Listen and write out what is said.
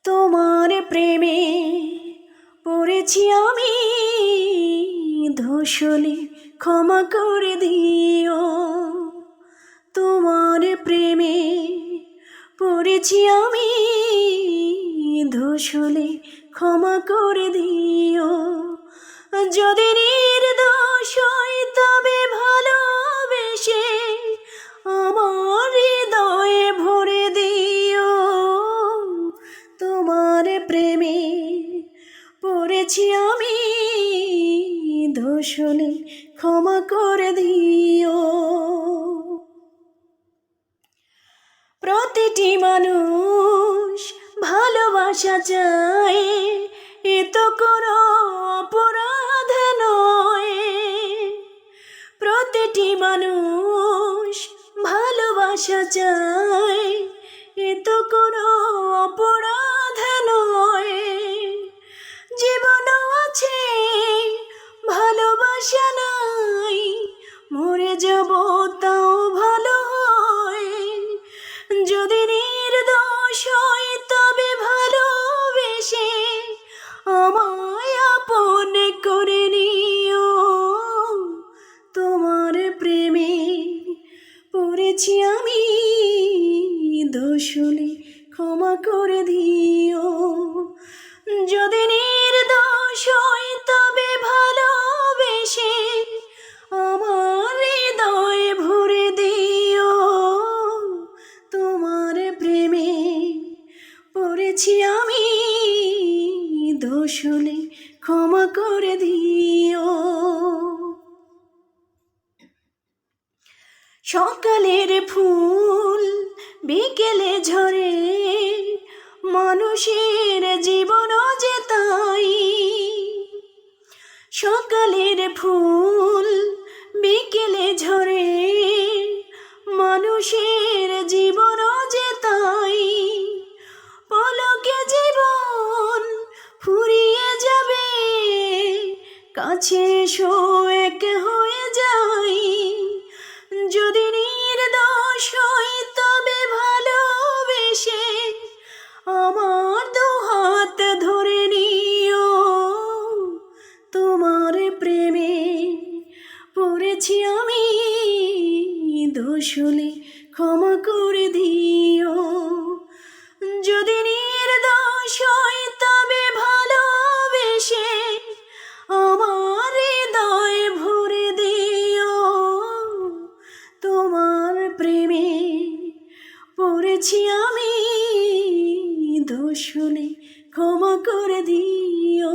তোমার প্রেমে পড়েছি আমি, দোষ হলে ক্ষমা করে দিও। তোমার প্রেমে পড়েছি আমি, দোষ হলে ক্ষমা করে দিও। যদি নির্দোষ হই তবে ভালোবেসে আমার হৃদয়ে ভরে দিও। তোমার প্রেমে পড়েছি আমি, দোষ হলে ক্ষমা করে দিও। প্রতিটি মানুষ ভালোবাসা চায়, এ তো কোনো অপরাধ নয়। প্রতিটি মানুষ ভালোবাসা চায়, এ তো কোনো অপরাধ নয়। জীবনও আছে, ভালোবাসা নাই, মরে যাব তাও ভালো হয়। যদি নির্দোষ হই তবে ভালোবেসে আমায় আপন করে নিও। তোমার প্রেমে পড়েছি আমি, দোষ হলে ক্ষমা করে দিও। যদি নির্দোষ হই তবে ভালোবেসে আমার হৃদয়ে ভরে দিও। তোমার প্রেমে পড়েছি আমি, দোষ হলে ক্ষমা করে দিও। সকালের ফুল বিকেলে ঝরে, মানুষের জীবনও যে তাই। সকালের ফুল বিকেলে ঝরে, মানুষের জীবনও যে তাই। পলকে জীবন ফুরিয়ে যাবে, কাছে এসো এক হয়ে যাই। যদি নির্দোষ হই তবে ভালোবেসে আমার দুহাত ধরে নিও। তোমার প্রেমে পড়েছি আমি, দোষ হলে ক্ষমা করে দিও। যদি নির্দোষ হই তবে ভালোবেসে আমার হৃদয়ে ভরে দিও। তোমার প্রেমে পড়েছি আমি, দোষ হলে ক্ষমা করে দিও।